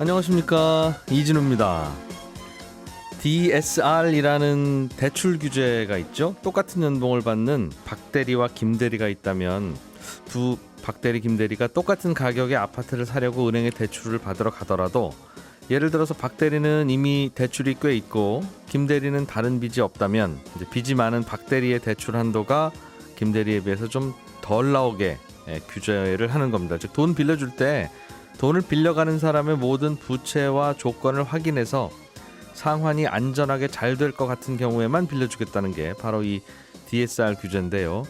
안녕하십니까, 이진우입니다. DSR이라는 대출 규제가 있죠. 똑같은 연봉을 받는 박대리와 김대리가 있다면 두 박대리, 김대리가 똑같은 가격의 아파트를 사려고 은행에 대출을 받으러 가더라도 예를 들어서 박대리는 이미 대출이 꽤 있고 김대리는 다른 빚이 없다면 이제 빚이 많은 박대리의 대출 한도가 김대리에 비해서 좀 덜 나오게 규제를 하는 겁니다. 즉, 돈 빌려줄 때 돈을 빌려가는 사람의 모든 부채와 조건을 확인해서 상환이 안전하게 잘 될 것 같은 경우에만 빌려주겠다는 게 바로 이 DSR 규제인데요.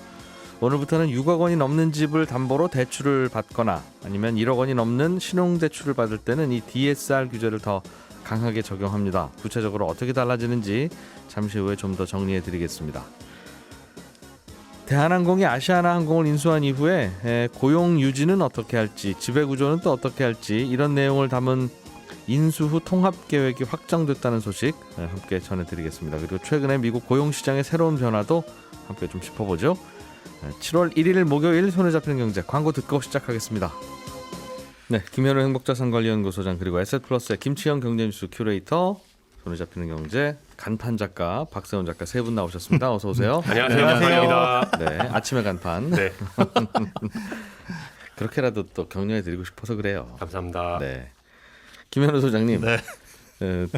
오늘부터는 6억 원이 넘는 집을 담보로 대출을 받거나 아니면 1억 원이 넘는 신용대출을 받을 때는 이 DSR 규제를 더 강하게 적용합니다. 구체적으로 어떻게 달라지는지 잠시 후에 좀 더 정리해 드리겠습니다. 대한항공이 아시아나항공을 인수한 이후에 고용 유지는 어떻게 할지, 지배구조는 또 어떻게 할지 이런 내용을 담은 인수 후 통합계획이 확정됐다는 소식 함께 전해드리겠습니다. 그리고 최근에 미국 고용시장의 새로운 변화도 함께 좀 짚어보죠. 7월 1일 목요일 손에 잡히는 경제 광고 듣고 시작하겠습니다. 네, 김현우 행복자산관리연구소장 그리고 에셋플러스의 김치영 경제뉴스 큐레이터, 손에 잡히는 경제 간판 작가 박세훈 작가 세 분 나오셨습니다. 어서 오세요. 안녕하세요. 반갑습니다. 네, 아침에 간판. 네. 그렇게라도 또 격려해드리고 싶어서 그래요. 감사합니다. 네, 김현우 소장님. 네.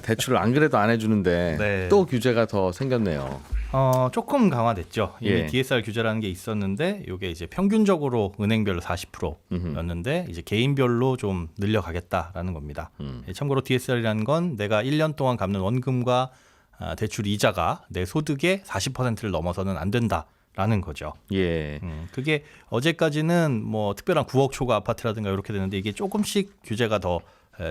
대출을 안 그래도 안 해주는데 네. 또 규제가 더 생겼네요. 조금 강화됐죠. 이미 예. DSR 규제라는 게 있었는데 이게 이제 평균적으로 은행별로 40%였는데 이제 개인별로 좀 늘려가겠다라는 겁니다. 참고로 DSR이라는 건 내가 1년 동안 갚는 원금과 대출 이자가 내 소득의 40%를 넘어서는 안 된다라는 거죠. 예. 그게 어제까지는 뭐 특별한 9억 초과 아파트라든가 이렇게 되는데 이게 조금씩 규제가 더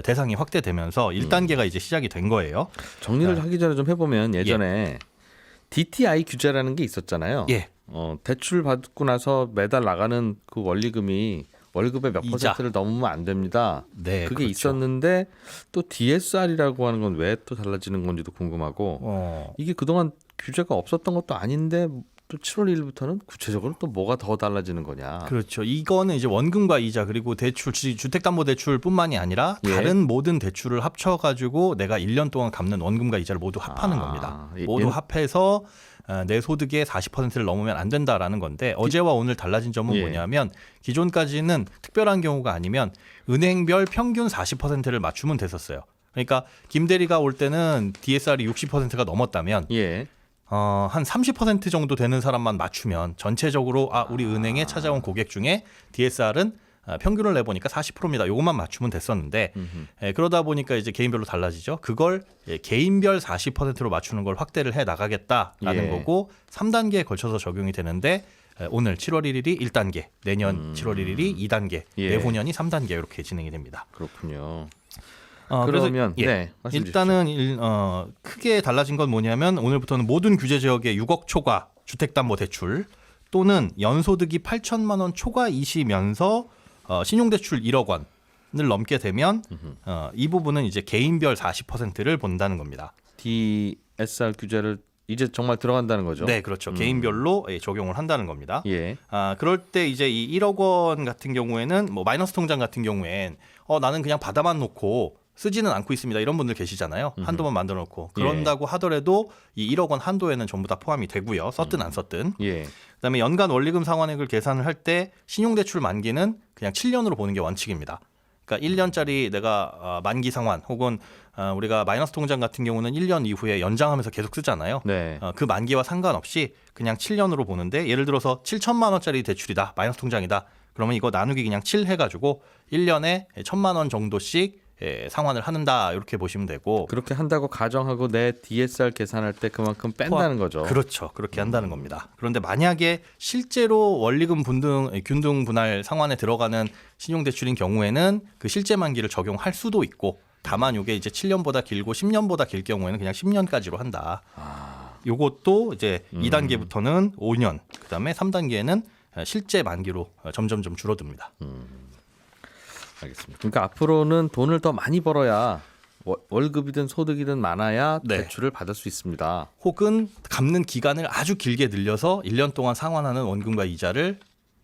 대상이 확대되면서 1단계가 이제 시작이 된 거예요. 정리를 하기 전에 좀 해보면 예전에 DTI 규제라는 게 있었잖아요. 예. 대출 받고 나서 매달 나가는 그 원리금이 월급의 몇 이자. 퍼센트를 넘으면 안 됩니다. 네, 그게 그렇죠. 있었는데 또 DSR이라고 하는 건 왜 또 달라지는 건지도 궁금하고 이게 그동안 규제가 없었던 것도 아닌데 또 7월 1일부터는 구체적으로 또 뭐가 더 달라지는 거냐. 그렇죠. 이거는 이제 원금과 이자 그리고 대출, 주택담보대출뿐만이 아니라 예. 다른 모든 대출을 합쳐가지고 내가 1년 동안 갚는 원금과 이자를 모두 합하는 겁니다. 모두 합해서 내 소득의 40%를 넘으면 안 된다라는 건데 어제와 오늘 달라진 점은 예. 뭐냐면 기존까지는 특별한 경우가 아니면 은행별 평균 40%를 맞추면 됐었어요. 그러니까 김 대리가 올 때는 DSR이 60%가 넘었다면 예. 한 30% 정도 되는 사람만 맞추면 전체적으로 우리 은행에 찾아온 고객 중에 DSR은 평균을 내보니까 40%입니다. 이것만 맞추면 됐었는데 그러다 보니까 이제 개인별로 달라지죠. 그걸 개인별 40%로 맞추는 걸 확대를 해 나가겠다라는 예. 거고 3단계에 걸쳐서 적용이 되는데 오늘 7월 1일이 1단계, 내년 7월 1일이 2단계, 예. 내후년이 3단계 이렇게 진행이 됩니다. 그렇군요. 그래서 그러면 네, 말씀 주십시오. 일단은 크게 달라진 건 뭐냐면 오늘부터는 모든 규제 지역의 6억 초과 주택담보대출 또는 연소득이 8천만 원 초과이시면서 신용대출 1억 원을 넘게 되면 이 부분은 이제 개인별 40%를 본다는 겁니다. DSR 규제를 이제 정말 들어간다는 거죠. 네, 그렇죠. 개인별로 적용을 한다는 겁니다. 예. 그럴 때 이제 이 1억 원 같은 경우에는 뭐 마이너스 통장 같은 경우엔 나는 그냥 받아만 놓고 쓰지는 않고 있습니다. 이런 분들 계시잖아요. 한도만 만들어 놓고. 그런다고 하더라도 이 1억 원 한도에는 전부 다 포함이 되고요. 썼든 안 썼든. 예. 그다음에 연간 원리금 상환액을 계산을 할 때 신용대출 만기는 그냥 7년으로 보는 게 원칙입니다. 그러니까 1년짜리 내가 만기 상환 혹은 우리가 마이너스 통장 같은 경우는 1년 이후에 연장하면서 계속 쓰잖아요. 네. 그 만기와 상관없이 그냥 7년으로 보는데 예를 들어서 7천만 원짜리 대출이다. 마이너스 통장이다. 그러면 이거 나누기 그냥 7 해가지고 1년에 1,000만 원 정도씩 상환을 한다 이렇게 보시면 되고 그렇게 한다고 가정하고 내 DSR 계산할 때 그만큼 뺀다는 거죠. 그렇죠. 그렇게 한다는 겁니다. 그런데 만약에 실제로 원리금 균등 분할 상환에 들어가는 신용대출인 경우에는 그 실제 만기를 적용할 수도 있고 다만 이게 이제 7년보다 길고 10년보다 길 경우에는 그냥 10년까지로 한다. 요것도 이제 2단계부터는 5년, 그다음에 3단계에는 실제 만기로 점점 줄어듭니다. 알겠습니다. 그러니까 앞으로는 돈을 더 많이 벌어야 월급이든 소득이든 많아야 네. 대출을 받을 수 있습니다. 혹은 갚는 기간을 아주 길게 늘려서 1년 동안 상환하는 원금과 이자를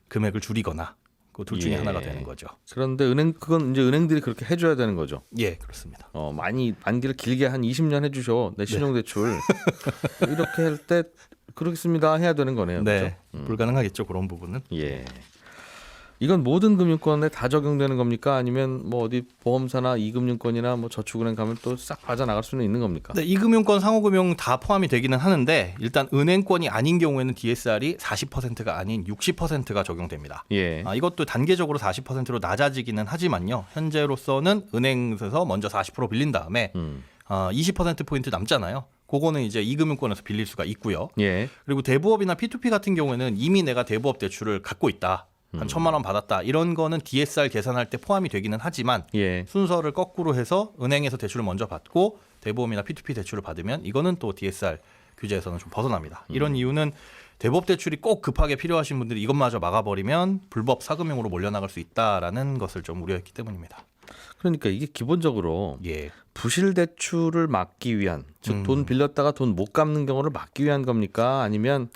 금액을 줄이거나 그 둘 중에 예. 하나가 되는 거죠. 그런데 그건 이제 은행들이 그렇게 해줘야 되는 거죠. 예, 그렇습니다. 많이 만기를 길게 한 20년 해주셔 내 신용대출 이렇게 할 때 그렇습니다 해야 되는 거네요. 네, 그렇죠? 불가능하겠죠 그런 부분은. 예. 이건 모든 금융권에 다 적용되는 겁니까? 아니면 뭐 어디 보험사나 이금융권이나 뭐 저축은행 가면 또 싹 빠져나갈 수는 있는 겁니까? 네, 이금융권, 상호금융 다 포함이 되기는 하는데 일단 은행권이 아닌 경우에는 DSR이 40%가 아닌 60%가 적용됩니다. 예. 이것도 단계적으로 40%로 낮아지기는 하지만요. 현재로서는 은행에서 먼저 40% 빌린 다음에 20%포인트 남잖아요. 그거는 이제 이금융권에서 빌릴 수가 있고요. 예. 그리고 대부업이나 P2P 같은 경우에는 이미 내가 대부업 대출을 갖고 있다. 한 1,000만 원 받았다. 이런 거는 DSR 계산할 때 포함이 되기는 하지만 예. 순서를 거꾸로 해서 은행에서 대출을 먼저 받고 대부업이나 P2P 대출을 받으면 이거는 또 DSR 규제에서는 좀 벗어납니다. 이런 이유는 대부업 대출이 꼭 급하게 필요하신 분들이 이것마저 막아버리면 불법 사금융으로 몰려나갈 수 있다라는 것을 좀 우려했기 때문입니다. 그러니까 이게 기본적으로 예. 부실 대출을 막기 위한, 즉 돈 빌렸다가 돈 못 갚는 경우를 막기 위한 겁니까? 아니면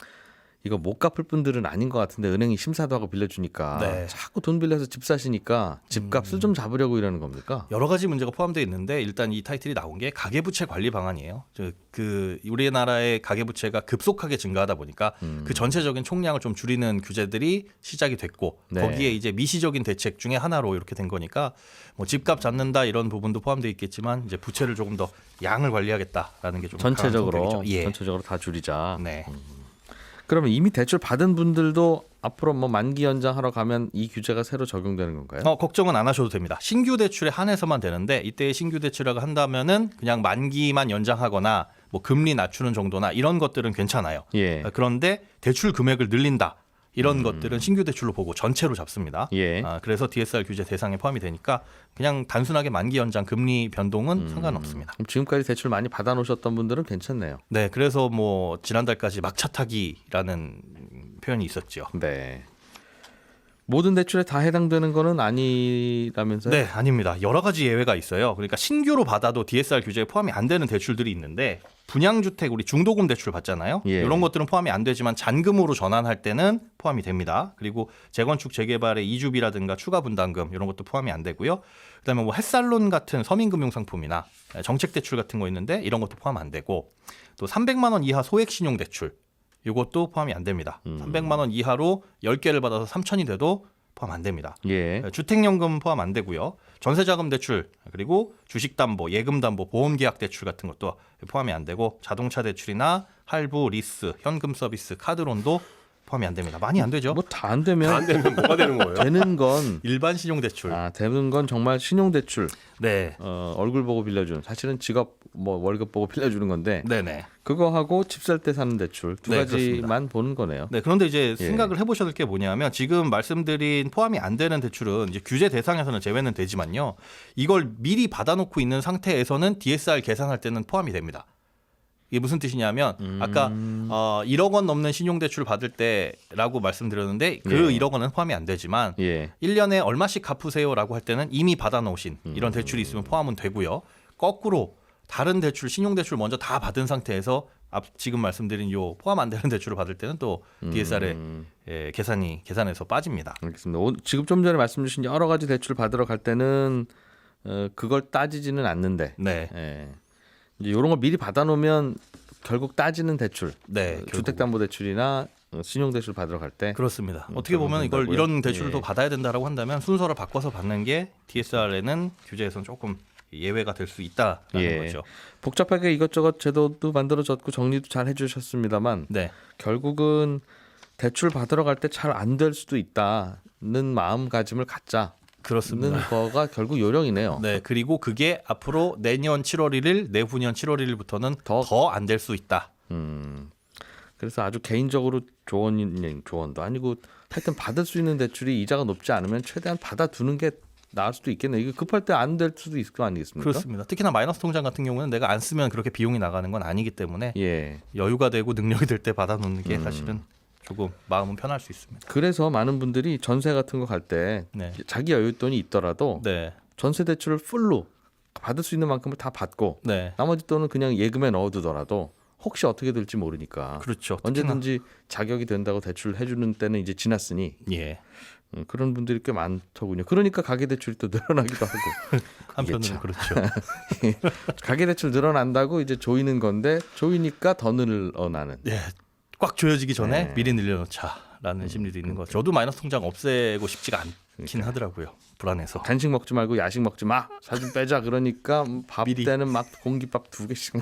이거 못 갚을 분들은 아닌 것 같은데 은행이 심사도 하고 빌려주니까 네. 자꾸 돈 빌려서 집 사시니까 집값을 좀 잡으려고 이러는 겁니까? 여러 가지 문제가 포함되어 있는데 일단 이 타이틀이 나온 게 가계부채 관리 방안이에요. 그 우리나라의 가계부채가 급속하게 증가하다 보니까 그 전체적인 총량을 좀 줄이는 규제들이 시작이 됐고 네. 거기에 이제 미시적인 대책 중에 하나로 이렇게 된 거니까 뭐 집값 잡는다 이런 부분도 포함되어 있겠지만 이제 부채를 조금 더 양을 관리하겠다라는 게 좀 전체적으로 예. 전체적으로 다 줄이자. 네. 그러면 이미 대출 받은 분들도 앞으로 뭐 만기 연장하러 가면 이 규제가 새로 적용되는 건가요? 걱정은 안 하셔도 됩니다. 신규 대출에 한해서만 되는데 이때 신규 대출을 한다면은 그냥 만기만 연장하거나 뭐 금리 낮추는 정도나 이런 것들은 괜찮아요. 예. 그런데 대출 금액을 늘린다. 이런 것들은 신규 대출로 보고 전체로 잡습니다. 예. 그래서 DSR 규제 대상에 포함이 되니까 그냥 단순하게 만기 연장 금리 변동은 상관없습니다. 그럼 지금까지 대출 많이 받아 놓으셨던 분들은 괜찮네요. 네, 그래서 뭐 지난달까지 막차 타기라는 표현이 있었죠. 네. 모든 대출에 다 해당되는 거는 아니라면서요? 네, 아닙니다. 여러 가지 예외가 있어요. 그러니까 신규로 받아도 DSR 규제에 포함이 안 되는 대출들이 있는데 분양주택 우리 중도금 대출 받잖아요. 예. 이런 것들은 포함이 안 되지만 잔금으로 전환할 때는 포함이 됩니다. 그리고 재건축 재개발의 이주비라든가 추가 분담금 이런 것도 포함이 안 되고요. 그다음에 뭐 햇살론 같은 서민금융 상품이나 정책 대출 같은 거 있는데 이런 것도 포함 안 되고 또 300만 원 이하 소액 신용 대출 이것도 포함이 안 됩니다. 300만 원 이하로 10개를 받아서 3천이 돼도 포함 안 됩니다. 예. 주택연금 포함 안 되고요. 전세자금 대출 그리고 주식담보, 예금담보, 보험계약 대출 같은 것도 포함이 안 되고 자동차 대출이나 할부, 리스, 현금 서비스, 카드론도 포함이 안 됩니다. 많이 안 되죠. 뭐 다 안 되면 안 되면 뭐가 되는 거예요? 되는 건 일반 신용대출. 되는 건 정말 신용대출. 네. 얼굴 보고 빌려주는 사실은 직업 뭐 월급 보고 빌려주는 건데 네네. 그거 하고 집 살 때 사는 대출 두 네, 가지만 그렇습니다. 보는 거네요. 네, 그런데 이제 예. 생각을 해보셔야 될 게 뭐냐면 지금 말씀드린 포함이 안 되는 대출은 이제 규제 대상에서는 제외는 되지만요. 이걸 미리 받아놓고 있는 상태에서는 DSR 계산할 때는 포함이 됩니다. 이게 무슨 뜻이냐면 아까 1억 원 넘는 신용대출 받을 때라고 말씀드렸는데 그 예. 1억 원은 포함이 안 되지만 예. 1년에 얼마씩 갚으세요라고 할 때는 이미 받아놓으신 이런 대출이 있으면 포함은 되고요. 거꾸로 다른 대출, 신용대출 먼저 다 받은 상태에서 지금 말씀드린 요 포함 안 되는 대출을 받을 때는 또 DSR에 계산에서 빠집니다. 알겠습니다. 지금 좀 전에 말씀 주신 여러 가지 대출 받으러 갈 때는 그걸 따지지는 않는데 네, 예. 이제 이런 걸 미리 받아놓으면 결국 따지는 대출, 네, 결국. 주택담보대출이나 신용대출 받으러 갈 때 그렇습니다. 어떻게 보면 이걸 된다고요? 이런 대출을 예. 더 받아야 된다라고 한다면 순서를 바꿔서 받는 게 DSR에는 규제에서는 조금 예외가 될 수 있다라는 예. 거죠. 복잡하게 이것저것 제도도 만들어졌고 정리도 잘 해주셨습니다만 네, 결국은 대출 받으러 갈 때 잘 안 될 수도 있다는 마음가짐을 갖자는 그렇습니다. 거가 결국 요령이네요. 네, 그리고 그게 앞으로 내년 7월 1일, 내후년 7월 1일부터는 더 안 될 수 있다. 그래서 아주 개인적으로 조언도 아니고 하여튼 받을 수 있는 대출이 이자가 높지 않으면 최대한 받아두는 게 나을 수도 있겠네요. 이게 급할 때 안 될 수도 있을 거 아니겠습니까? 그렇습니다. 특히나 마이너스 통장 같은 경우는 내가 안 쓰면 그렇게 비용이 나가는 건 아니기 때문에 예. 여유가 되고 능력이 될 때 받아놓는 게 사실은 조금 마음은 편할 수 있습니다. 그래서 많은 분들이 전세 같은 거 갈 때 네, 자기 여윳돈이 있더라도 네, 전세 대출을 풀로 받을 수 있는 만큼을 다 받고 네, 나머지 돈은 그냥 예금에 넣어두더라도 혹시 어떻게 될지 모르니까 그렇죠. 특히나- 언제든지 자격이 된다고 대출을 해주는 때는 이제 지났으니 예, 그런 분들이 꽤 많더군요. 그러니까 가계대출이 또 늘어나기도 하고. 한편으로는 그렇죠. 가계대출 늘어난다고 이제 조이는 건데 조이니까 더 늘어나는. 네, 꽉 조여지기 전에 네. 미리 늘려놓자라는 심리도 있는 거죠. 저도 마이너스 통장 없애고 싶지가 않긴 하더라고요. 불안해서. 간식 먹지 말고 야식 먹지 마. 살 좀 빼자. 그러니까 밥 미리. 때는 막 공깃밥 2개씩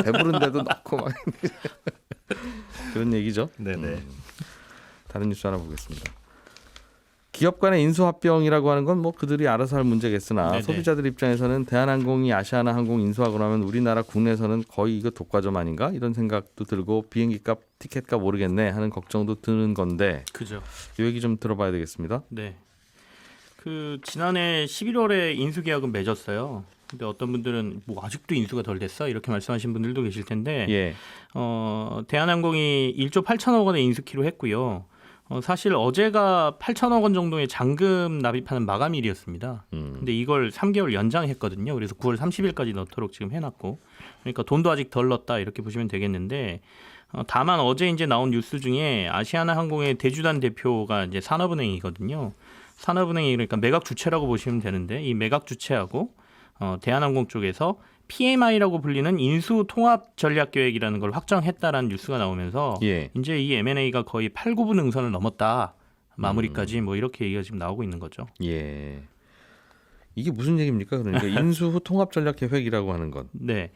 배부른데도 넣고 막 그런 얘기죠. 네네. 다른 뉴스 하나 보겠습니다. 기업 간의 인수합병이라고 하는 건 뭐 그들이 알아서 할 문제겠으나 네네. 소비자들 입장에서는 대한항공이 아시아나항공 인수하고 나면 우리나라 국내에서는 거의 이거 독과점 아닌가 이런 생각도 들고 비행기값 티켓값 모르겠네 하는 걱정도 드는 건데 그죠. 이 얘기 좀 들어봐야 되겠습니다. 네. 그 지난해 11월에 인수 계약은 맺었어요. 근데 어떤 분들은 뭐 아직도 인수가 덜 됐어 이렇게 말씀하신 분들도 계실 텐데 예. 대한항공이 1조 8천억 원의 인수키로 했고요. 사실 어제가 8천억 원 정도의 잔금 납입하는 마감일이었습니다. 근데 이걸 3개월 연장했거든요. 그래서 9월 30일까지 넣도록 지금 해놨고, 그러니까 돈도 아직 덜 넣었다 이렇게 보시면 되겠는데, 다만 어제 이제 나온 뉴스 중에 아시아나항공의 대주단 대표가 이제 산업은행이거든요. 산업은행이 그러니까 매각 주체라고 보시면 되는데 이 매각 주체하고 대한항공 쪽에서 PMI라고 불리는 인수 통합 전략 계획이라는 걸 확정했다라는 뉴스가 나오면서 예. 이제 이 M&A가 거의 8, 9분 응선을 넘었다. 마무리까지 뭐 이렇게 얘기가 지금 나오고 있는 거죠. 예. 이게 무슨 얘기입니까? 그러니까 인수 후 통합 전략 계획이라고 하는 건. 네.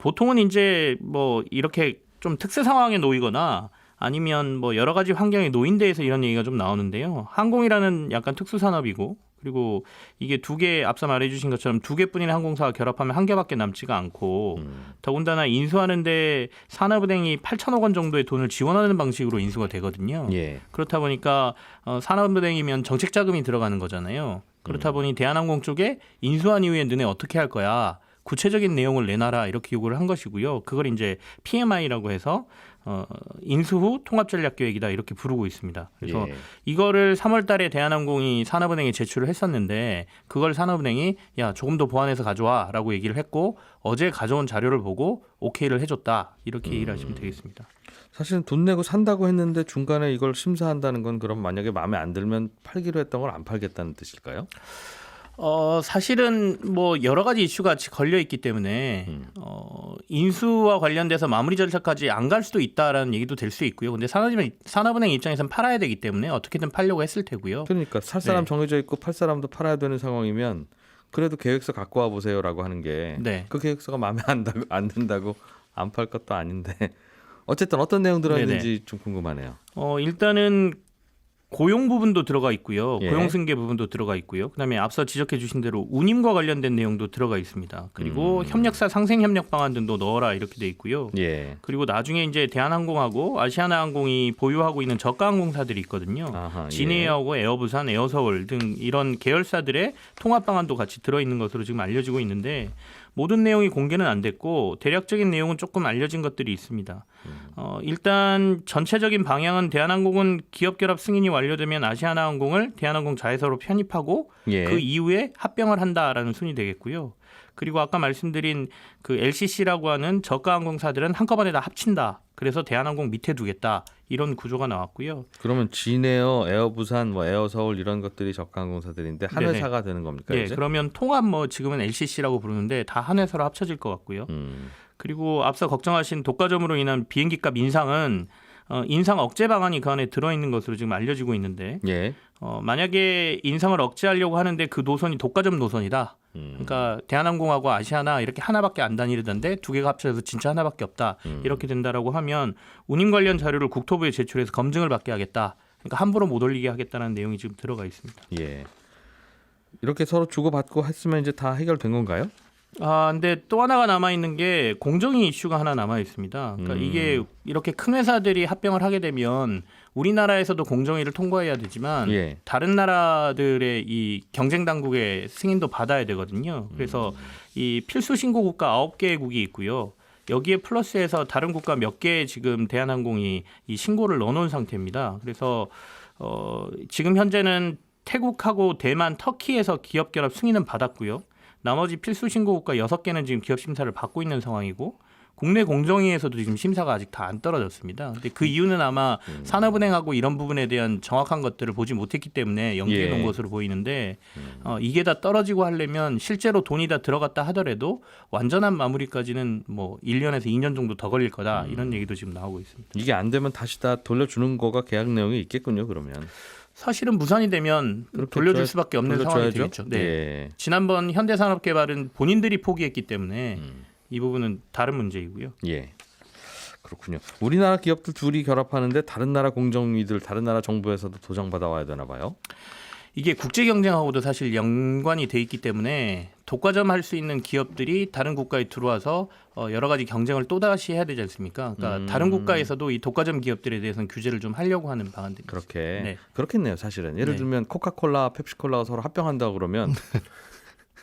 보통은 이제 뭐 이렇게 좀 특수 상황에 놓이거나 아니면 뭐 여러 가지 환경에 놓인 데에서 이런 얘기가 좀 나오는데요. 항공이라는 약간 특수 산업이고 그리고 이게 두 개 앞서 말해주신 것처럼 두 개뿐인 항공사가 결합하면 한 개밖에 남지가 않고 더군다나 인수하는데 산업은행이 8천억 원 정도의 돈을 지원하는 방식으로 인수가 되거든요. 예. 그렇다 보니까 산업은행이면 정책 자금이 들어가는 거잖아요. 그렇다 보니 대한항공 쪽에 인수한 이후에 너네 어떻게 할 거야? 구체적인 내용을 내놔라 이렇게 요구를 한 것이고요. 그걸 이제 PMI라고 해서 인수 후 통합 전략 계획이다 이렇게 부르고 있습니다. 그래서 예. 이거를 3월 달에 대한항공이 산업은행에 제출을 했었는데 그걸 산업은행이 야 조금 더 보완해서 가져와라고 얘기를 했고 어제 가져온 자료를 보고 오케이를 해줬다 이렇게 얘기를 하시면 되겠습니다. 사실은 돈 내고 산다고 했는데 중간에 이걸 심사한다는 건 그럼 만약에 마음에 안 들면 팔기로 했던 걸 안 팔겠다는 뜻일까요? 사실은 뭐 여러 가지 이슈가 같이 걸려 있기 때문에 인수와 관련돼서 마무리 절차까지 안 갈 수도 있다라는 얘기도 될 수 있고요. 근데 산업은행 입장에서는 팔아야 되기 때문에 어떻게든 팔려고 했을 테고요. 그러니까 살 사람 네. 정해져 있고 팔 사람도 팔아야 되는 상황이면 그래도 계획서 갖고 와 보세요라고 하는 게 그 네. 계획서가 마음에 안 든다고 안 팔 것도 아닌데 어쨌든 어떤 내용 들어있는지 좀 궁금하네요. 일단은 고용 부분도 들어가 있고요. 예. 고용 승계 부분도 들어가 있고요. 그다음에 앞서 지적해 주신 대로 운임과 관련된 내용도 들어가 있습니다. 그리고 협력사 상생 협력 방안 등도 넣어라 이렇게 돼 있고요. 예. 그리고 나중에 이제 대한항공하고 아시아나항공이 보유하고 있는 저가 항공사들이 있거든요. 아하, 진에어하고 에어부산, 에어서울 등 이런 계열사들의 통합 방안도 같이 들어 있는 것으로 지금 알려지고 있는데 모든 내용이 공개는 안 됐고 대략적인 내용은 조금 알려진 것들이 있습니다. 일단 전체적인 방향은 대한항공은 기업 결합 승인이 완료되면 아시아나항공을 대한항공 자회사로 편입하고 예. 그 이후에 합병을 한다라는 순이 되겠고요. 그리고 아까 말씀드린 그 LCC라고 하는 저가 항공사들은 한꺼번에 다 합친다. 그래서 대한항공 밑에 두겠다. 이런 구조가 나왔고요. 그러면 진에어, 에어부산, 뭐 에어서울 이런 것들이 저가 항공사들인데 한 네네. 회사가 되는 겁니까? 예, 이제? 그러면 통합 뭐 지금은 LCC라고 부르는데 다 한 회사로 합쳐질 것 같고요. 그리고 앞서 걱정하신 독과점으로 인한 비행기값 인상은 인상 억제 방안이 그 안에 들어있는 것으로 지금 알려지고 있는데 예. 만약에 인상을 억제하려고 하는데 그 노선이 독과점 노선이다. 그러니까 대한항공하고 아시아나 이렇게 하나밖에 안 다니던데 두 개가 합쳐서 진짜 하나밖에 없다. 이렇게 된다라고 하면 운임 관련 자료를 국토부에 제출해서 검증을 받게 하겠다. 그러니까 함부로 못 올리게 하겠다는 내용이 지금 들어가 있습니다. 예. 이렇게 서로 주고받고 했으면 이제 다 해결된 건가요? 근데 또 하나가 남아 있는 게 공정위 이슈가 하나 남아 있습니다. 그러니까 이게 이렇게 큰 회사들이 합병을 하게 되면 우리나라에서도 공정위를 통과해야 되지만 예. 다른 나라들의 이 경쟁 당국의 승인도 받아야 되거든요. 그래서 이 필수 신고 국가 9개국이 있고요. 여기에 플러스해서 다른 국가 몇 개 지금 대한항공이 이 신고를 넣어놓은 상태입니다. 그래서 지금 현재는 태국하고 대만, 터키에서 기업 결합 승인은 받았고요. 나머지 필수 신고 국가 6개는 지금 기업 심사를 받고 있는 상황이고 국내 공정위에서도 지금 심사가 아직 다 안 떨어졌습니다. 근데 그 이유는 아마 산업은행하고 이런 부분에 대한 정확한 것들을 보지 못했기 때문에 연기해 놓은 예. 것으로 보이는데 이게 다 떨어지고 하려면 실제로 돈이 다 들어갔다 하더라도 완전한 마무리까지는 뭐 1년에서 2년 정도 더 걸릴 거다 이런 얘기도 지금 나오고 있습니다. 이게 안 되면 다시 다 돌려주는 거가 계약 내용이 있겠군요. 그러면 사실은 무산이 되면 그렇게 돌려줄 줘야- 수밖에 없는 상황이 돌려줘야죠. 되겠죠. 네. 예. 지난번 현대산업개발은 본인들이 포기했기 때문에 이 부분은 다른 문제이고요. 예. 그렇군요. 우리나라 기업들 둘이 결합하는데 다른 나라 공정위들, 다른 나라 정부에서도 도장 받아와야 되나 봐요. 이게 국제 경쟁하고도 사실 연관이 돼 있기 때문에 독과점 할 수 있는 기업들이 다른 국가에 들어와서 여러 가지 경쟁을 또다시 해야 되지 않습니까? 그러니까 다른 국가에서도 이 독과점 기업들에 대해서는 규제를 좀 하려고 하는 방안들입니다. 그렇게 네. 그렇겠네요. 사실은 예를 네. 들면 코카콜라, 펩시콜라가 서로 합병한다 그러면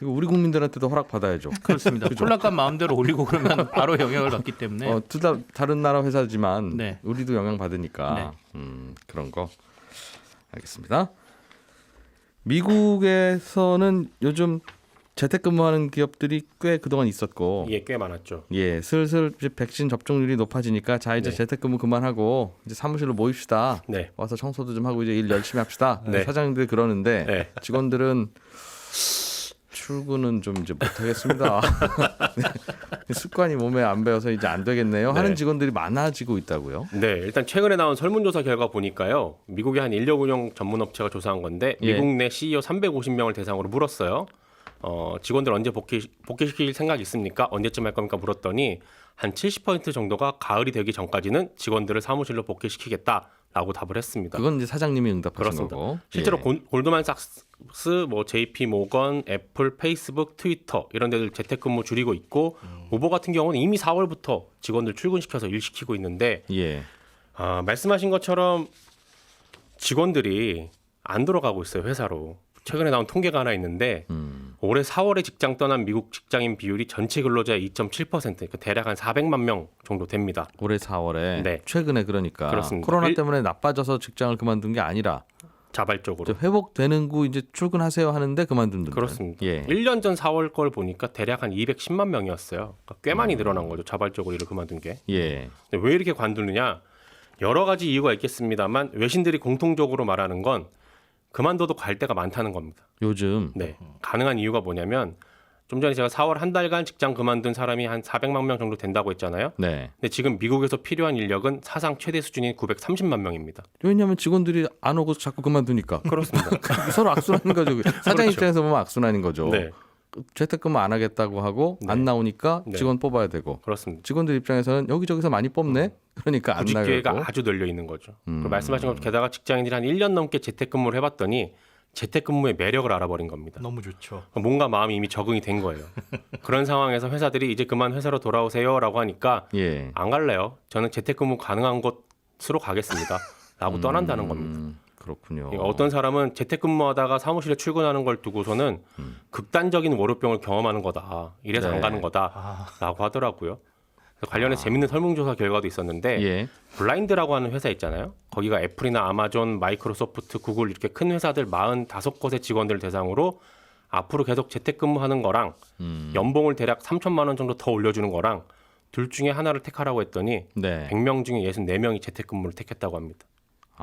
이거 우리 국민들한테도 허락 받아야죠. 그렇습니다. 콜라값 마음대로 올리고 그러면 바로 영향을 받기 때문에 둘 다 다른 나라 회사지만 네. 우리도 영향 받으니까 그런 거 알겠습니다. 미국에서는 요즘 재택근무하는 기업들이 꽤 그동안 있었고, 예, 꽤 많았죠. 예, 슬슬 이제 백신 접종률이 높아지니까 자 이제 네. 재택근무 그만하고 이제 사무실로 모입시다. 네. 와서 청소도 좀 하고 이제 일 열심히 합시다. 네. 사장님들 그러는데 네. 직원들은 출근은 좀 이제 못하겠습니다. 네. 습관이 몸에 안 배어서 이제 안 되겠네요. 하는 네. 직원들이 많아지고 있다고요. 네, 일단 최근에 나온 설문조사 결과 보니까요. 미국의 한 인력 운영 전문 업체가 조사한 건데 예. 미국 내 CEO 350명을 대상으로 물었어요. 직원들 언제 복귀시킬 생각 있습니까? 언제쯤 할 겁니까? 물었더니 한 70% 정도가 가을이 되기 전까지는 직원들을 사무실로 복귀시키겠다라고 답을 했습니다. 그건 이제 사장님이 응답하신 그렇습니다. 거고. 실제로 예. 골드만삭스, 뭐 JP 모건, 애플, 페이스북, 트위터 이런 데들 재택근무 줄이고 있고 우버 같은 경우는 이미 4월부터 직원들 출근시켜서 일 시키고 있는데 예. 말씀하신 것처럼 직원들이 안 돌아가고 있어요 회사로. 최근에 나온 통계가 하나 있는데 올해 4월에 직장 떠난 미국 직장인 비율이 전체 근로자의 2.7%, 그러니까 대략 한 400만 명 정도 됩니다. 올해 4월에 네. 최근에 그러니까 그렇습니다. 코로나 때문에 나빠져서 직장을 그만둔 게 아니라 자발적으로. 이제 회복되는 구 이제 출근하세요 하는데 그만둔 분들. 그렇습니다. 예. 1년 전 4월 걸 보니까 대략 한 210만 명이었어요. 그러니까 꽤 많이 늘어난 거죠. 자발적으로 일을 그만둔 게. 예. 근데 왜 이렇게 관두느냐? 여러 가지 이유가 있겠습니다만 외신들이 공통적으로 말하는 건 그만둬도 갈 데가 많다는 겁니다. 요즘 네. 가능한 이유가 뭐냐면 좀 전에 제가 4월 한 달간 직장 그만둔 사람이 한 400만 명 정도 된다고 했잖아요. 네. 근데 지금 미국에서 필요한 인력은 사상 최대 수준인 930만 명입니다. 왜냐하면 직원들이 안 오고 자꾸 그만두니까. 그렇습니다. 서로 악순환인 거죠. 사장 그렇죠. 입장에서 보면 악순환인 거죠. 네. 재택근무 안 하겠다고 하고 네. 안 나오니까 네. 직원 뽑아야 되고 그렇습니다. 직원들 입장에서는 여기저기서 많이 뽑네. 그러니까 안 구직 기회가 나가고. 아주 널려 있는 거죠. 그리고 말씀하신 것처럼 게다가 직장인들이 한 1년 넘게 재택근무를 해봤더니 재택근무의 매력을 알아버린 겁니다. 너무 좋죠. 뭔가 마음이 이미 적응이 된 거예요. 그런 상황에서 회사들이 이제 그만 회사로 돌아오세요라고 하니까 예. 안 갈래요. 저는 재택근무 가능한 곳으로 가겠습니다. 라고 떠난다는 겁니다. 그렇군요. 그러니까 어떤 사람은 재택근무하다가 사무실에 출근하는 걸 두고서는 극단적인 월요병을 경험하는 거다. 이래서 네. 안 가는 거다라고 하더라고요. 그래서 관련해서 재밌는 설문조사 결과도 있었는데 예. 블라인드라고 하는 회사 있잖아요. 거기가 애플이나 아마존, 마이크로소프트, 구글 이렇게 큰 회사들 45곳의 직원들 대상으로 앞으로 계속 재택근무하는 거랑 연봉을 대략 3천만 원 정도 더 올려주는 거랑 둘 중에 하나를 택하라고 했더니 네. 100명 중에 64명이 재택근무를 택했다고 합니다.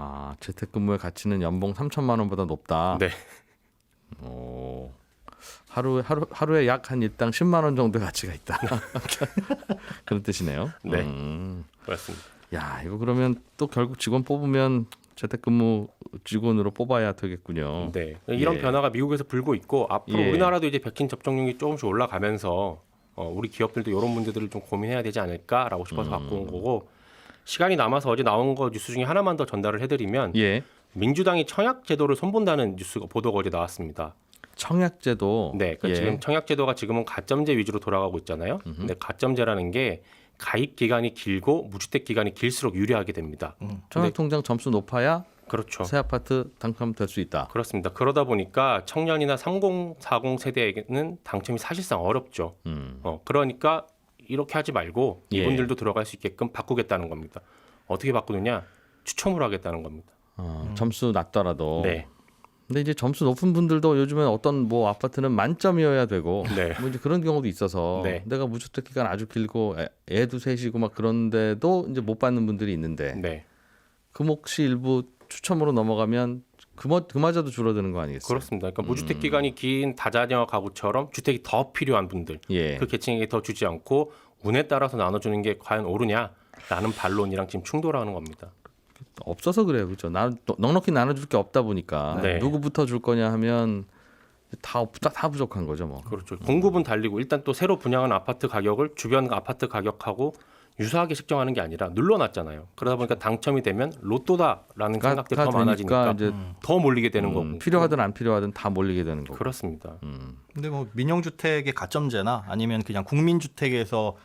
아, 재택근무의 가치는 연봉 3천만 원보다 높다. 네. 오. 하루에 약 한 일당 10만 원 정도의 가치가 있다. 그런 뜻이네요. 네. 그렇습니다. 야, 이거 그러면 또 결국 직원 뽑으면 재택근무 직원으로 뽑아야 되겠군요. 네. 이런 예. 변화가 미국에서 불고 있고 앞으로 예. 우리나라도 이제 백신 접종률이 조금씩 올라가면서 우리 기업들도 이런 문제들을 좀 고민해야 되지 않을까라고 싶어서 갖고 온 거고 시간이 남아서 어제 나온 거 뉴스 중에 하나만 더 전달을 해드리면 예. 민주당이 청약 제도를 손본다는 뉴스가 보도가 어제 나왔습니다. 청약제도. 네, 그러니까 예. 지금 청약 제도가 지금은 가점제 위주로 돌아가고 있잖아요. 근데 가점제라는 게 가입 기간이 길고 무주택 기간이 길수록 유리하게 됩니다. 청약통장 점수 높아야 그렇죠. 새 아파트 당첨될 수 있다. 그렇습니다. 그러다 보니까 청년이나 3040 세대에게는 당첨이 사실상 어렵죠. 그러니까 이렇게 하지 말고 예. 이분들도 들어갈 수 있게끔 바꾸겠다는 겁니다. 어떻게 바꾸느냐? 추첨을 하겠다는 겁니다. 점수 낮더라도. 네. 근데 이제 점수 높은 분들도 요즘엔 어떤 뭐 아파트는 만점이어야 되고 네. 뭐 이제 그런 경우도 있어서 네. 내가 무주택 기간 아주 길고 애도 셋이고 막 그런데도 이제 못 받는 분들이 있는데 네. 그 몫이 일부 추첨으로 넘어가면 그마저도 줄어드는 거 아니겠어요? 그렇습니다. 그러니까 무주택 기간이 긴 다자녀 가구처럼 주택이 더 필요한 분들, 예. 그 계층에게 더 주지 않고 운에 따라서 나눠주는 게 과연 옳으냐라는 반론이랑 지금 충돌하는 겁니다. 없어서 그래요, 그렇죠? 넉넉히 나눠줄 게 없다 보니까 네. 누구부터 줄 거냐 하면 다 부족한 거죠, 뭐. 그렇죠. 공급은 달리고 일단 또 새로 분양한 아파트 가격을 주변 아파트 가격하고 유사하게 책정하는 게 아니라 눌러놨잖아요. 그러다 보니까 당첨이 되면 로또다라는 생각들이 더 많아지니까 이제 더 몰리게 되는 거고. 필요하든 안 필요하든 다 몰리게 되는 거고. 그렇습니다. 근데 뭐 민영주택의 가점제나 아니면 그냥 국민주택에서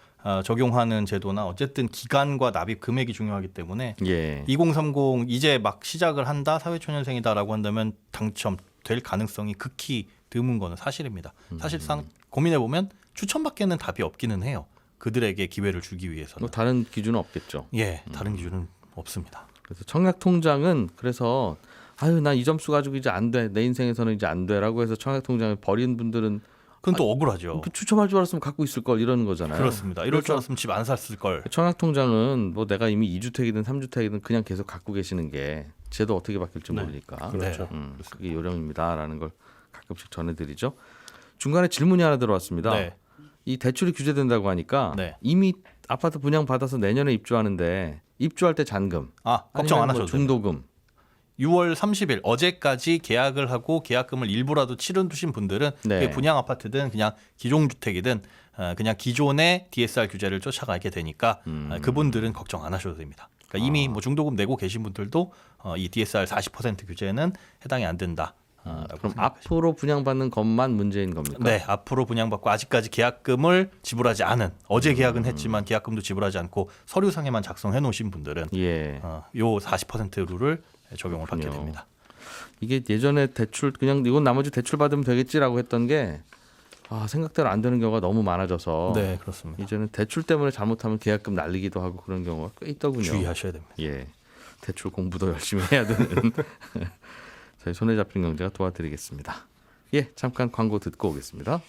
적용하는 제도나 어쨌든 기간과 납입 금액이 중요하기 때문에 예. 2030 이제 막 시작을 한다 사회초년생이다라고 한다면 당첨될 가능성이 극히 드문 거는 사실입니다. 사실상 고민해 보면 추천밖에는 답이 없기는 해요. 그들에게 기회를 주기 위해서는. 뭐 다른 기준은 없겠죠. 예, 다른 기준은 없습니다. 그래서 청약 통장은 그래서 아유 나 이 점수 가지고 이제 안 돼. 내 인생에서는 이제 안 돼라고 해서 청약 통장을 버린 분들은 그건 또 억울하죠. 그 추첨할 줄 알았으면 갖고 있을 걸 이러는 거잖아요. 그렇습니다. 이럴 줄 그래서 알았으면 집 안 샀을 걸. 청약 통장은 뭐 내가 이미 2주택이든 3주택이든 그냥 계속 갖고 계시는 게 제도 어떻게 바뀔지 모르니까. 그렇죠. 그게 요령입니다라는 걸 가끔씩 전해드리죠. 중간에 질문이 하나 들어왔습니다. 네. 이 대출이 규제된다고 하니까 네. 이미 아파트 분양 받아서 내년에 입주하는데 입주할 때 잔금, 걱정 안 아니면 하셔도 뭐 돼요. 중도금, 6월 30일 어제까지 계약을 하고 계약금을 일부라도 치른 두신 분들은 네. 그게 분양 아파트든 그냥 기존 주택이든 그냥 기존의 DSR 규제를 쫓아가게 되니까 그분들은 걱정 안 하셔도 됩니다. 그러니까 이미 뭐 중도금 내고 계신 분들도 이 DSR 40% 규제는 해당이 안 된다. 그럼 앞으로 분양받는 것만 문제인 겁니까? 네, 앞으로 분양받고 아직까지 계약금을 지불하지 않은 어제 계약은 했지만 계약금도 지불하지 않고 서류상에만 작성해 놓으신 분들은 예. 요 40% 룰을 적용을 받게 그렇군요. 됩니다. 이게 예전에 대출 그냥 이건 나머지 대출 받으면 되겠지라고 했던 게 생각대로 안 되는 경우가 너무 많아져서 네, 그렇습니다. 이제는 대출 때문에 잘못하면 계약금 날리기도 하고 그런 경우가 꽤 있더군요. 주의하셔야 됩니다. 예, 대출 공부도 열심히 해야 되는 저희 손에 잡힌 경제가 도와드리겠습니다. 예, 잠깐 광고 듣고 오겠습니다.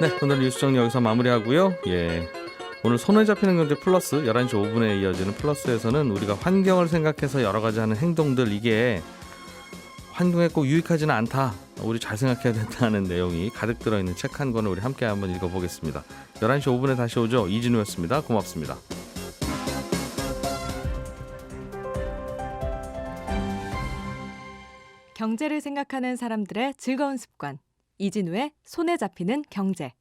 네, 오늘 뉴스 정리 여기서 마무리하고요. 예, 오늘 손에 잡히는 경제 플러스 11시 5분에 이어지는 플러스에서는 우리가 환경을 생각해서 여러 가지 하는 행동들 이게 환경에 꼭 유익하지는 않다. 우리 잘 생각해야 된다는 내용이 가득 들어있는 책 한 권을 우리 함께 한번 읽어보겠습니다. 11시 5분에 다시 오죠. 이진우였습니다. 고맙습니다. 경제를 생각하는 사람들의 즐거운 습관. 이진우의 손에 잡히는 경제.